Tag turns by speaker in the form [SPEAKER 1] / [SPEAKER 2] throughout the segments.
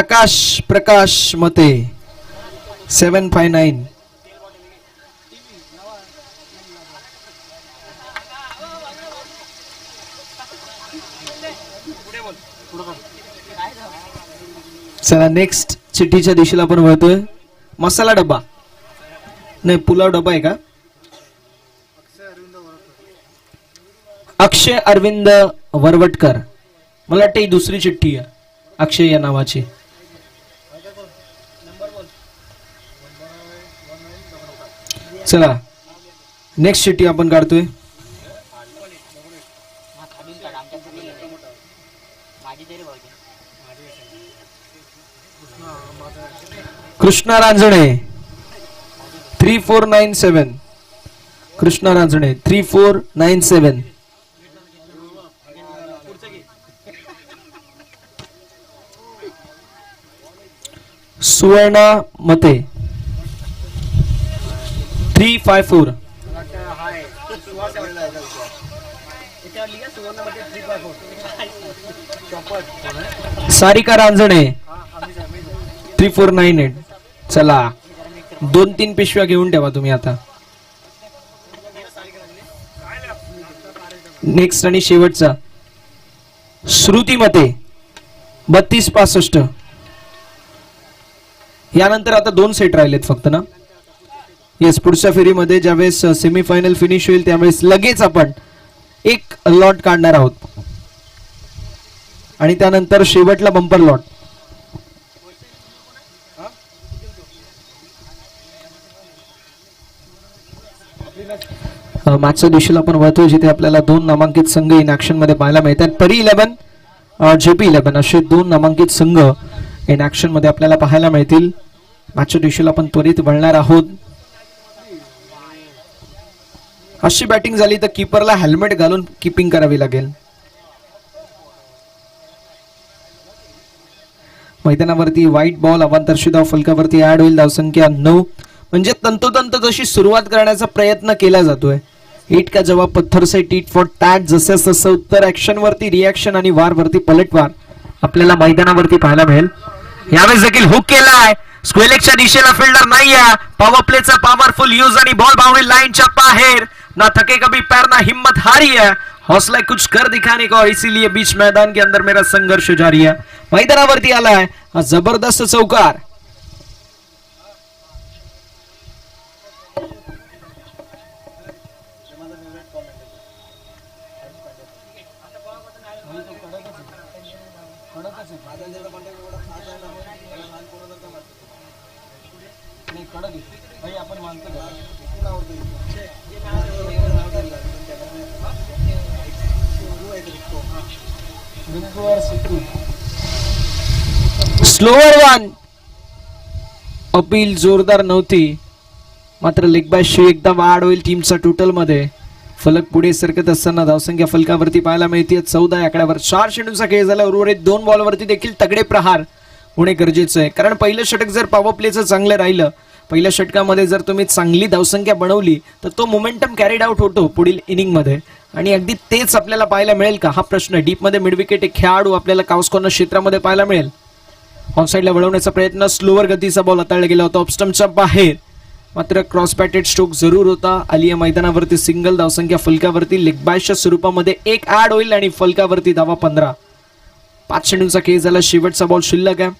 [SPEAKER 1] आकाश प्रकाश मते 759. चला नेक्स्ट चिठ्ठीच्या दिशेला आपण वळतोय. मसाला डब्बा नाही, पुलाव डब्बा आहे का? अक्षय अरविंद वरवटकर, मला वाटतं ही दुसरी चिठ्ठी आहे अक्षय या नावाची. चला नेक्स्ट चिठ्ठी आपण काढतोय. कृष्णा रांजणे 3497. कृष्णा रांजणे 3497. सुवर्णा मते 354. सारिका रांजणे 3498. चला 2-3 पिशव्या घेऊन ठेवा तुम्ही आता. नेक्स्ट आणि शेवटचा श्रुती मते 3265. यानंतर आता 2 सेट राहिलेत फक्त ना. येस, पुढच्या फेरीमध्ये ज्यावेळेस सेमीफायनल फिनिश होईल त्यावेळेस लगेच आपण एक लॉट काढणार आहोत आणि त्यानंतर शेवटला बंपर लॉट. मॅचच्या दिवशीला आपण वळतोय जिथे आपल्याला 2 नामांकित संघ इन ऍक्शन मध्ये पाहायला मिळतात. परी 11 जेपी 11 असे 2 नामांकित संघ इन ऍक्शन मध्ये आपल्याला पाहायला मिळतील. मॅचच्या दिवशीला आपण त्वरित वळणार आहोत. अशी बॅटिंग झाली तर कीपरला हेल्मेट घालून कीपिंग करावी लागेल. मैदानावरती व्हाईट बॉल अवांतरशी धाव फलकावरती ऍड होईल. धावसंख्या 9. म्हणजे तंतोतंत जशी सुरुवात करण्याचा प्रयत्न केला जातोय. ईट का जवाब पत्थर से टीट फॉर टॅट, जसे तसं उत्तर ऍक्शन वरती रिॲक्शन आणि वार वरती पलटवार आपल्याला मैदानावरती पाहायला मिळेल. यावेळेस देखील हुक केलाय. स्क्वेलेक्सच्या दिशेला फिल्डर नाहीये. पॉवर प्लेचा पॉवरफुल यूज आणि बॉल बाउंड्री लाईनच्या बाहेर. ना थके कभी पैर ना हिम्मत हारी है, हौसला कुछ कर दिखाने का, और इसीलिए बीच मैदान के अंदर मेरा संघर्ष जारी है. मैदानावरती आलाय हा जबरदस्त चौकार. Slower one. अपील जोरदार नव्हती, मात्र लेग बायशी एकदा वाढ होईल टीमचा टोटल मध्ये. फलक पुढे सरकत असताना धावसंख्या फलकावरती पाहायला मिळते 14 आकड्यावर. 4 चेंडूचा खेळ झाला. उर्वरित 2 बॉलवरती देखील तगडे प्रहार होणे गरजेचं आहे, कारण पहिलं षटक जर पॉवर प्लेचं चांगलं राहिलं, पहिल्या षटकामध्ये जर तुम्ही चांगली धावसंख्या बनवली तर तो मोमेंटम कॅरीड आउट होतो पुढील इनिंग मध्ये. आणि अगदी तेच आपल्याला पाहायला मिळेल का हा प्रश्न. डीप मध्ये मिड विकेट एक खेळाडू आपल्याला काउस कॉर्नर क्षेत्रामध्ये पाहायला मिळेल. ऑनसाइडला वळवण्याचा प्रयत्न, स्लोअर गतीचा बॉल हाताळला गेला होता ऑफस्टंपच्या बाहेर, मात्र क्रॉस बॅटेड स्ट्रोक जरूर होता. आलिया मैदानावरती सिंगल. धावसंख्या फलकावरती लेग बायच्या स्वरूपामध्ये एक ऍड होईल आणि फलकावरती धावा 15. 5 चेंडूंचा खेळ झाला. शेवटचा बॉल शिल्लक आहे.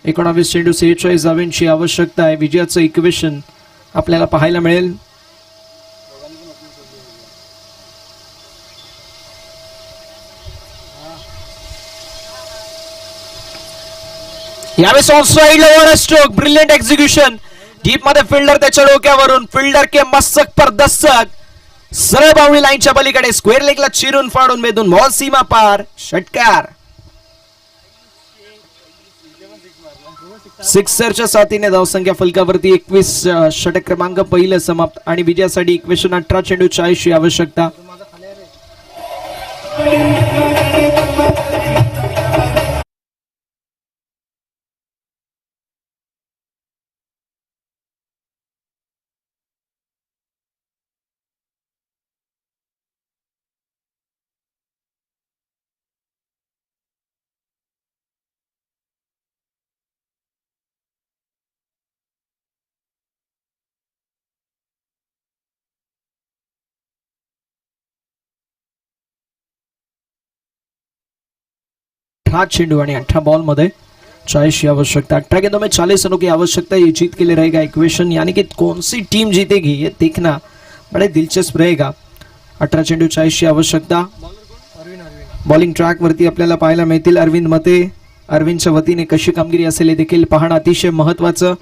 [SPEAKER 1] 19 चेंडू 46 धावांची आवश्यकता आहे. विजयाचं इक्वेशन आपल्याला पाहायला मिळेल. यावेळेस on side over stroke, brilliant execution. Deep मध्ये फिल्डर त्याच्या डोक्यावरून, फिल्डर के मस्तक पर दस्तक. सरळ बाउंड्री लाईनच्या पलीकडे स्क्वेअर लेगला चिरून फाडून मेदून बॉल सीमा पार. षटकार. सिक्सरच्या साथीने धावसंख्या फलकावरती 21. षटक क्रमांक पहिलं समाप्त आणि विजयासाठी इक्वेशन 18 चेंडू 40 आवश्यकता. 18 चेंडू आणि 18 बॉल मध्ये 40 की आवश्यकता। 18 गेंदों में 40 रनों की आवश्यकता, ये जीत के लिए रहेगा इक्वेशन, यानी कि कौन सी टीम जीतेगी ये देखना बड़े दिलचस्प रहेगा। 18 चेंडू 40 की आवश्यकता। बॉलिंग ट्रॅक वरती आपल्याला पाहायला मिळतील अरविंद मते। अरविंदच्या वतीने कशी कामगिरी असेल हे देखील पाहणं अतिशय महत्वाचं।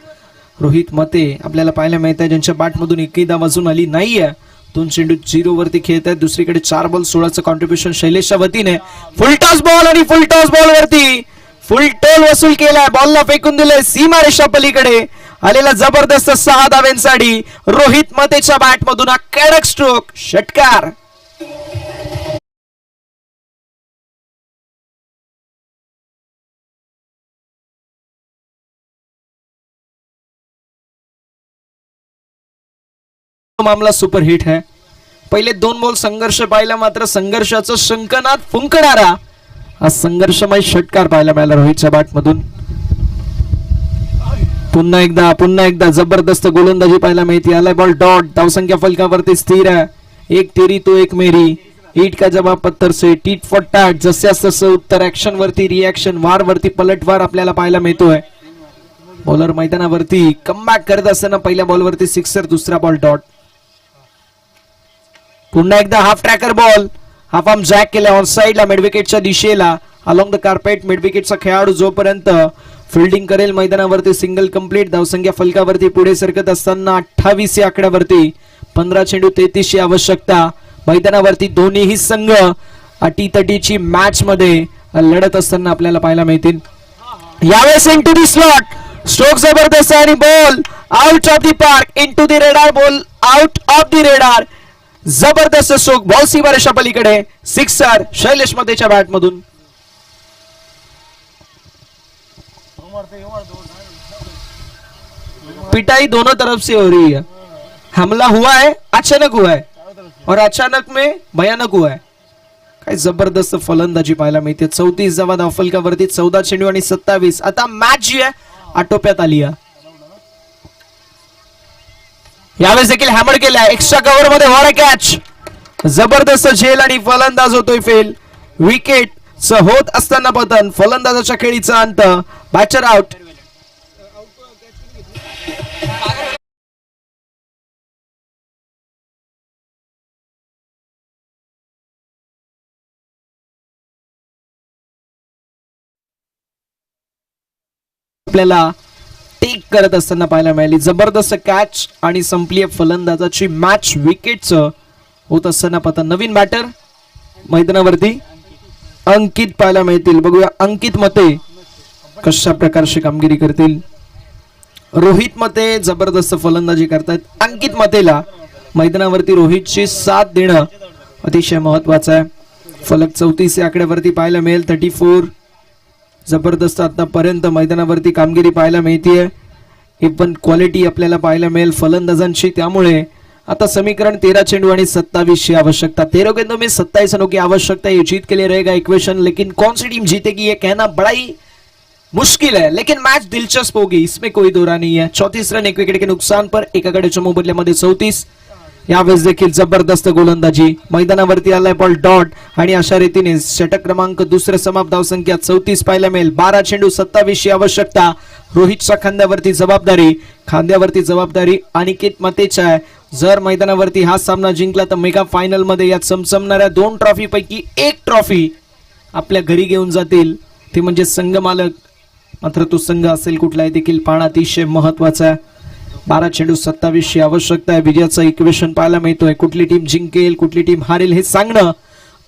[SPEAKER 1] रोहित मते आपल्याला पाहायला मिळत आहे, ज्यांच्या बॅटमधून एकही धाव अजून आली नाहीये। 2 चेंडू 0 वरती खेळत आहेत। दुसरीकडे 4 बॉल 16चं कॉन्ट्रीब्युशन शैलेशच्या वतीने। फुल टॉस बॉल आणि फुल टॉस बॉल वरती फुल टोल वसूल केलाय, बॉलला फेकून दिले सीमा रेषा पलीकडे आलेला जबरदस्त 6 धावांसाठी रोहित मतेच्या बॅटमधून हा कडक स्ट्रोक, षटकार। मामला सुपर हिट है। पहिले 2 बॉल संघर्ष पाहिला, मात्र संघर्षाचं शंखनाद फुंकणारा हा संघर्षमय षटकार पाहायला मिळाला रोहितच्या बॅटमधून। पुन्हा एकदा जबरदस्त गोलंदाजी पाहायला मिळते। आलाय बॉल डॉट, धावसंख्या फलकावरती स्थिर आहे। एक तेरी तो एक मेरी, ईट का जवाब पत्थर से, टीट फॉर टॅट, जसं तसं उत्तर, ऍक्शन वरती रिएक्शन, वार वरती पलटवार आपल्याला पाहायला मिळतोय। बॉलर मैदानावरती कमबॅक करत असताना पहिल्या बॉलवरती सिक्सर, दुसरा बॉल डॉट। पुन्हा एकदा half tracker ball, half arm jack केला ऑन साइडला मिडविकेटच्या दिशेला, अलॉंग द कार्पेट। मिडविकेटचा खेळाडू जोपर्यंत फिल्डिंग करेल मैदानावरती सिंगल कंप्लीट। धावसंख्या फलकावरती पुढे सरकत असताना 28 या आकड्यावरती 15 चेंडू 33 ची आवश्यकता। मैदानावरती दोन्हीही संघ अटीतटीची मॅच मध्ये लढत असताना आपल्याला पाहायला मिळतील। यावेळेस इनटू दी स्लॉट, स्ट्रोक जबरदस्त आणि ball out of the park, into the radar, ball out of the radar. जबरदस्त स्ट्रोक, बॉल सीमारेषा पलीकडे, सिक्सर शैलेश मतेच्या बॅटमधून। पिटाई दोनों तरफ से हो रही है, हमला हुआ है, अचानक हुआ है और अचानक में भयानक हुआ है। काय जबरदस्त फलंदाजी पाहायला मिळते। 34 धावा धावफलकावरती, 14 चेंडू आणि 27। आता मॅच जी आहे आटोप्यात आली आहे। यावेळेस देखील हॅमर केलाय एक्स्ट्रा कव्हर मध्ये, व्हाट अ कॅच, जबरदस्त झेल आणि फलंदाज होतोय फेल। विकेट होत असताना पतन, फलंदाजाच्या खेळीचा अंत, बॅटर आउट। आपल्याला टेक करत असताना पाहायला मिळाली जबरदस्त कॅच आणि संपली फलंदाजाची मॅच। विकेटचं होत असताना पतन। नवीन बॅटर मैदानावरती अंकित पाहायला मिळतील। बघूया अंकित मते कशा प्रकारची कामगिरी करतील। रोहित मते जबरदस्त फलंदाजी करतात। अंकित मतेला मैदानावरती रोहितची साथ देणं अतिशय महत्वाचं आहे। फलक 34 या आकड्यावरती पाहायला मिळेल, 34। जबरदस्त आतापर्यंत मैदानावरती कामगिरी पाहायला मिळतीये, पण क्वालिटी आपल्याला पाहायला मिळेल फलंदाजांची। त्यामुळे आता समीकरण 13 चेंडू आणि 27 की आवश्यकता। 13 गेंदों में 27 रनों की आवश्यकता, ये जीत के लिए रहेगा इक्वेशन। लेकिन कौन सी टीम जीतेगी ये कहना बड़ा ही मुश्किल है, लेकिन मैच दिलचस्प होगी, इसमें कोई दो राय नहीं है। 34 रन 1 विकेट के नुकसान पर, एका गड्याच्या मोबदल्यामध्ये 34। यावेळेस देखील जबरदस्त गोलंदाजी, मैदानावरती आलाय बॉल डॉट आणि अशा रीतीने षटक क्रमांक दुसरे समाप्त, धावसंख्या 34 पाहायला मिळेल। 12 चेंडू 27 ची आवश्यकता। रोहितच्या खांद्यावरती जबाबदारी अनिकेत मतेच्या आहे। जर मैदानावरती हा सामना जिंकला तर मेगा फायनल मध्ये या चमचमणाऱ्या 2 ट्रॉफी पैकी 1 ट्रॉफी आपल्या घरी घेऊन जातील, ते म्हणजे संघ मालक। मात्र तो संघ असेल कुठला देखील पाहणं अतिशय महत्वाचं आहे। 12 चेंडू 27 ची आवश्यकता आहे। विजयाचं इक्वेशन पाहायला मिळतोय। कुठली टीम जिंकेल कुठली टीम हारेल हे सांगणं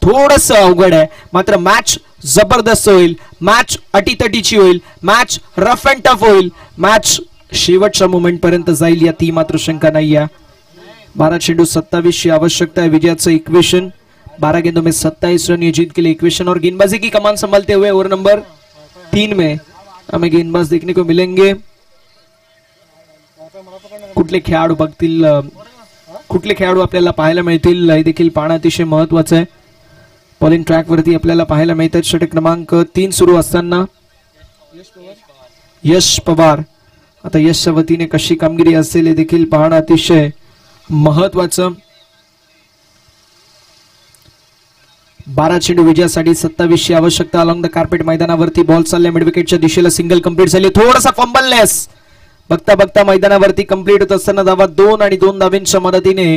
[SPEAKER 1] थोडस अवघड आहे, मात्र मॅच जबरदस्त होईल, मॅच अटीतटीची होईल, मॅच रफ अँड टफ होईल, मॅच शेवटच्या मोमेंट पर्यंत जाईल, यात मात्र शंका नाही आहे। 12 चेंडू 27 की आवश्यकता है। विजयाचं इक्वेशन 12 गेंदों में 27 रन, ये जीत के लिए इक्वेशन। और गेंदबाजी की कमान संभालते हुए ओवर नंबर 3 में हमें गेंदबाज देखने को मिलेंगे। कुठले खेळाडू बघतील, कुठले खेळाडू आपल्याला पाहायला मिळतील हे देखील पाहणं अतिशय महत्वाचं आहे। बॉलिंग ट्रॅक वरती आपल्याला पाहायला मिळतात षटक क्रमांक 3 सुरू असताना यश पवार। आता यशच्या वतीने कशी कामगिरी असेल हे देखील पाहणं अतिशय महत्वाचं। 12 चेंडू विजयासाठी 27ची आवश्यकता. अलॉंग द कार्पेट मैदानावरती बॉल चालल्या मिड विकेटच्या दिशेला. सिंगल कंप्लीट झाली. थोडासा फंबलनेस बघता बघता मैदानावरती कंप्लीट होत असताना धावा 2 आणि 2 धावांच्या मदतीने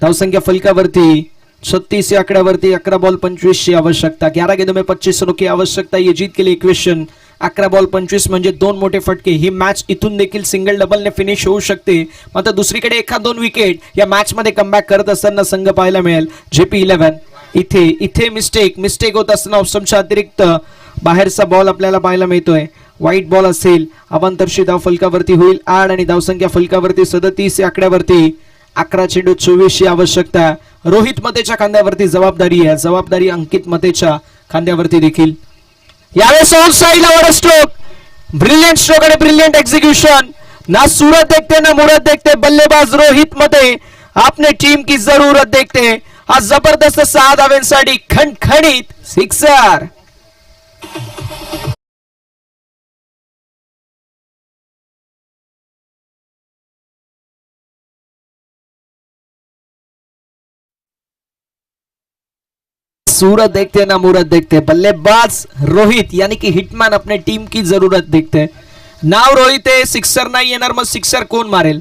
[SPEAKER 1] धावसंख्या फलकावरती 36 या आकड्यावरती. 11 बॉल 25ची आवश्यकता. 11 गेंदों में 25 रनों की आवश्यकता. ये जीत के लिए इक्वेशन. 11 बॉल 25 म्हणजे 2 मोठे फटके. ही मॅच इथून देखील सिंगल डबलने फिनिश होऊ शकते. मात्र दुसरीकडे एखाद 2 विकेट या मॅच मध्ये कमबॅक करत असताना संघ पाहायला मिळेल. JP11 इथे मिस्टेक होत असताना ऑप्शनच्या अतिरिक्त बाहेरचा बॉल आपल्याला पाहायला मिळतोय. वाईट बॉल असेल. अवांतरची धाव फलकावरती होईल 8 आणि धावसंख्या फलकावरती 37 या आकड्यावरती. 11 चेंडू 24ची आवश्यकता. रोहित मतेच्या खांद्यावरती जबाबदारी आहे. जबाबदारी अंकित मतेच्या खांद्यावरती देखील. यावेळेस ऑन साइडला वर स्ट्रोक. ब्रिलियंट स्ट्रोक आणि ब्रिलियंट एक्झिक्यूशन. ना सूरत देखते ना मुरत देखते. बल्लेबाज रोहित मते आपने टीम की जरूरत देखते. हा जबरदस्त 6 धावांसाठी खणखणीत सिक्सर. सूरत देखते ना मुरत देखते. बल्लेबाज रोहित यानी कि हिटमॅन अपने टीम की जरूरत देखते. नाव रोहित आहे. सिक्सर नाही येणार. मग सिक्सर कोण मारेल?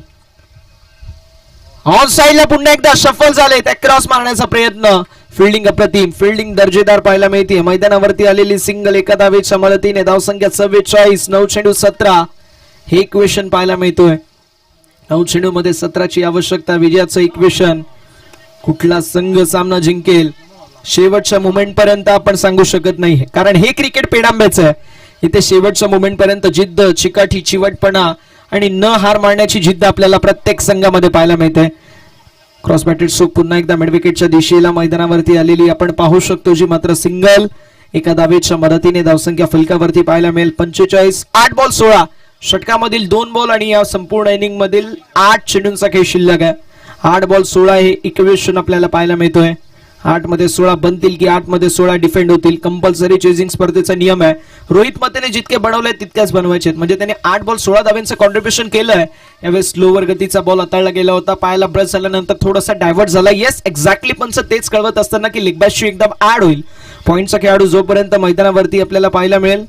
[SPEAKER 1] ऑन साइडला पुन्हा एकदा शफल झाले. त्या क्रॉस मारण्याचा प्रयत्न. फिल्डिंग अप्रतिम. फिल्डिंग दर्जेदार पाहायला मिळते. मैदानावरती आलेली सिंगल एका धावेच्या मदतीने. धावसंख्या 44. 9 चेंडू 17 हे इक्वेशन पाहायला मिळतोय. 9 चेंडू मध्ये 17ची आवश्यकता. विजयाचं इक्वेशन. कुठला संघ सामना जिंकेल शेवटच्या मोमेंट पर्यंत आपण सांगू शकत नाही. कारण हे क्रिकेट पेडांब्याचं आहे. इथे शेवटच्या मोमेंट पर्यंत जिद्द, चिकाटी, चिवटपणा आणि न हार मारण्याची जिद्द आपल्याला प्रत्येक संघामध्ये पाहायला मिळते. क्रॉस बॅटेड स्ट्रोक पुन्हा एकदा मिड विकेटच्या दिशेला मैदानावरती आलेली आपण पाहू शकतो. जी मात्र सिंगल एका धावेच्या मदतीने. धावसंख्या फलकावरती पाहायला मिळेल 45. 8 बॉल 16 षटकामधील 2 बॉल आणि या संपूर्ण इनिंग मधील 8 चेंडूंचा खेळ शिल्लक आहे. 8 बॉल 16 हे इक्वेशन आपल्याला पाहायला मिळतोय. 8 मध्ये 16 बनतील की 8 मध्ये 16 डिफेंड होतील. कंपल्सरी चेजिंग स्पर्धेचा नियम आहे. रोहित मतेने जितके बनवले तितक्याच बनवायचे. म्हणजे त्याने 8 बॉल 16 धावांचं कॉन्ट्रीब्युशन केलंय. यावेळेस स्लोवर गतीचा बॉल हाताळला गेला होता. पायाला ब्रश झाल्यानंतर थोडासा डायव्हर्ट झाला. Yes exactly. पण तेच कळवत असताना की लेग बॅशची एकदम ऍड होईल. पॉईंटचा खेळाडू जोपर्यंत मैदानावरती आपल्याला पाहायला मिळेल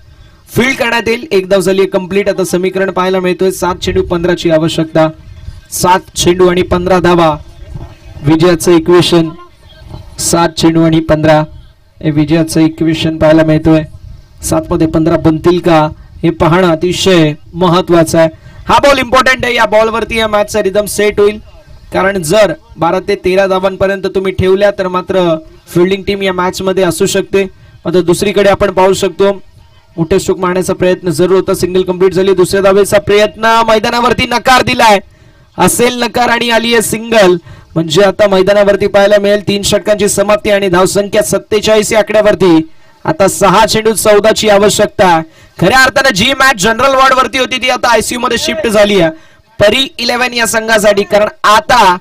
[SPEAKER 1] फील्ड करण्यात येईल. एक धाव झाली कंप्लीट. आता समीकरण पाहायला मिळतोय 7 चेंडू 15ची आवश्यकता. 7 चेंडू आणि 15 धावा विजयाचं इक्वेशन. 7 चेंडू आणि 15 हे विजयाचं इक्वेशन पाहायला मिळतोय. 7 मध्ये 15 बनतील का हे पाहणं अतिशय महत्वाचं आहे. हा बॉल इम्पॉर्टंट आहे. या बॉलवरती या मॅचचा रिदम सेट होईल. कारण जर 12 ते 13 धावांपर्यंत तुम्ही ठेवल्या तर मात्र फिल्डिंग टीम या मॅच मध्ये असू शकते. मात्र दुसरीकडे आपण पाहू शकतो मोठे स्ट्रोक मारण्याचा प्रयत्न जरूर होता. सिंगल कंप्लीट झाली. दुसऱ्या धावेचा प्रयत्न. मैदानावरती नकार दिलाय. असेल नकार आणि आली आहे सिंगल. म्हणजे आता मैदानावरती पाहायला मिळेल 3 षटकांची समाप्ती आणि धावसंख्या 47 या आकड्यावरती. आता 6 चेंडू 14ची आवश्यकता. खऱ्या अर्थाने जी मॅच जनरल वॉर्ड वरती होती ती आता आयसीयू मध्ये शिफ्ट झाली आहे. परी 11 या संघासाठी. कारण आता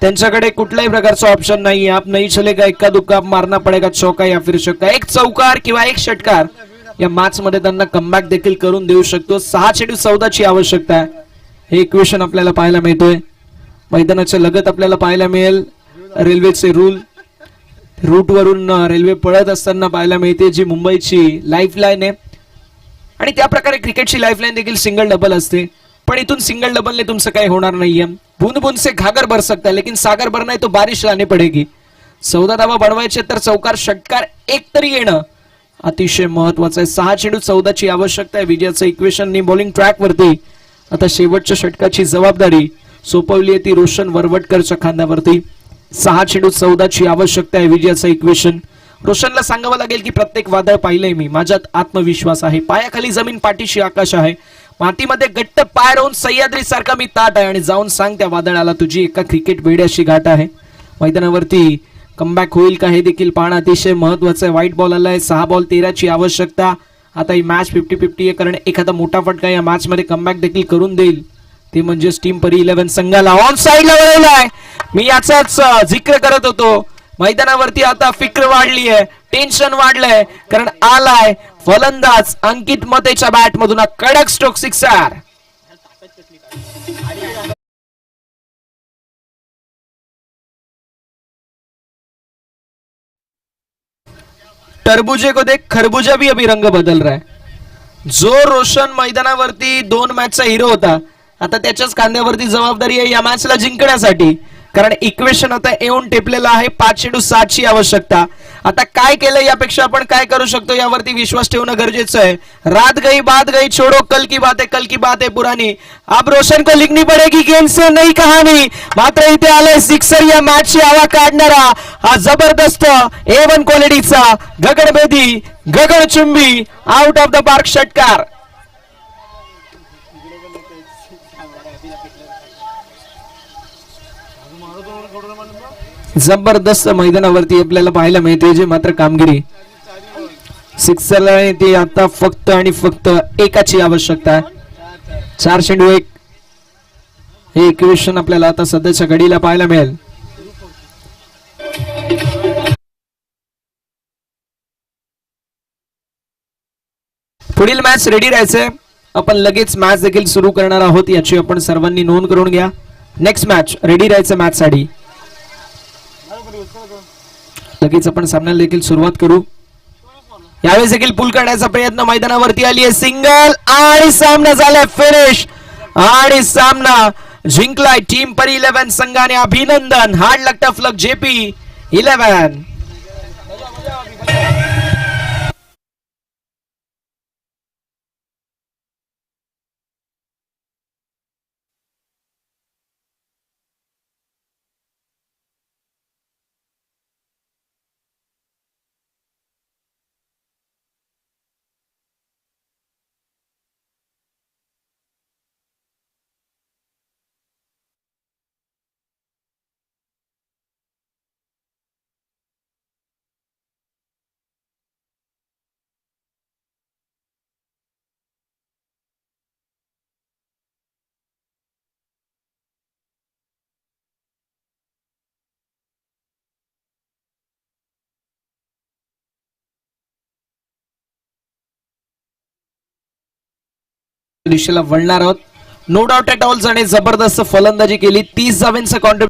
[SPEAKER 1] त्यांच्याकडे कुठल्याही प्रकारचा ऑप्शन नाही. आप नाही चलेगा, इक्का दुक्का मारना पडेगा, चौका या फिर छक्का. एक चौकार किंवा एक षटकार या मॅच मध्ये त्यांना कमबॅक देखील करून देऊ शकतो. 6 चेंडू 14ची आवश्यकता आहे. हे इक्वेशन आपल्याला पाहायला मिळतोय. मैदानाच्या लगत आपल्याला पाहायला मिळेल रेल्वेचे रूट वरून रेल्वे पळत असताना पाहायला मिळते. जी मुंबईची लाईफलाईन आहे आणि त्या प्रकारे क्रिकेटची लाईफलाईन देखील सिंगल डबल असते. पण इथून सिंगल डबलने तुमचं काही होणार नाहीये. बूंद बूंद से घागर भर सकता है लेकिन सागर भरना है तो बारिश लाने पडेगी. 14 धावा बनवायचे तर चौकार षटकार एक तरी येणं अतिशय महत्वाचं आहे. 6 चेंडू 14ची आवश्यकता आहे. विजयाचं इक्वेशन बॉलिंग ट्रॅक वरती. आता शेवटच्या षटकाची जबाबदारी सोपवली आहे ती रोशन वरवटकरच्या खांद्यावरती. 6 चेंडू 14ची आवश्यकता आहे. विजयाचं इक्वेशन. रोशनला सांगावं लागेल की प्रत्येक वादळ पाहिलंय मी. माझ्यात आत्मविश्वास आहे. पायाखाली जमीन पाठीशी आकाश आहे. मातीमध्ये गट्ट पाय राहून सह्याद्री सारखा मी ताट आहे. आणि जाऊन सांग त्या वादळाला तुझी एका क्रिकेट वेड्याशी गाठ आहे. मैदानावरती कमबॅक होईल का हे देखील पाहणं अतिशय महत्वाचं आहे. व्हाईट बॉल आलाय. 6 बॉल 13ची आवश्यकता. आता ही मॅच 50-50 आहे. कारण एखादा मोठा फटका या मॅच मध्ये कमबॅक देखील करून देईल. ते म्हणजे टीम परी 11 संघाला ऑन साइडला वळवलाय. मी याचाच जिक्र करत होतो. मैदानावरती आता फिक्र वाढली आहे. टेन्शन वाढलंय. कारण आलाय फलंदाज अंकित मतेच्या बॅट मधून कडक स्ट्रोक सिक्सर. तरबुजे को देख खरबूजा भी अभी रंग बदल रहा है। जो रोशन मैदानावरती 2 मॅचचा हिरो होता, आता त्याच्याच खांद्यावरती जबाबदारी आहे या मॅचला जिंकण्यासाठी, कारण इक्वेशन आता येऊन टेपलेलं आहे 5-7 ची आवश्यकता। आता काय केलं यापेक्षा आपण काय करू शकतो यावरती विश्वास ठेवणं गरजेचं आहे। रात गई बात गई, छोड़ो कल की बात है पुरानी, अब रोशन को लिखनी पड़ेगी गेम से नई कहानी। मात्र इथे आले सिक्सर या मॅचची हवा काढणारा हा जबरदस्त A1 क्वालिटीचा गगनभेदी गगनचुंबी आउट ऑफ द पार्क षटकार। जबरदस्त मैदानावरती आपल्याला पाहायला मिळते जे मात्र कामगिरी सिक्सरला ती आता फक्त आणि फक्त एकाची आवश्यकता आहे। 4-1 हे इक्वेशन आपल्याला आता सध्याच्या घडीला पाहायला मिळेल। पुढील मॅच रेडी राहायचंय, आपण लगेच मॅच देखील सुरू करणार आहोत याची आपण सर्वांनी नोंद करून घ्या। नेक्स्ट मॅच रेडी राहायचं मॅच साठी, लगेच आपण सामन्याला देखील सुरुवात करू। यावेळेस देखील पुल करण्याचा प्रयत्न मैदानावरती आली आहे, सिंगल आणि सामना झालाय फिनिश आणि सामना जिंकलाय टीम परी 11 संघाने। अभिनंदन, हार्ड लक टफ लक JP 11। दिशेला वळणार आहोत, नो डाऊट ॲट ऑल. जणे जबरदस्त फलंदाजी केली, 30 धावांचा कॉन्ट्रीब्युशन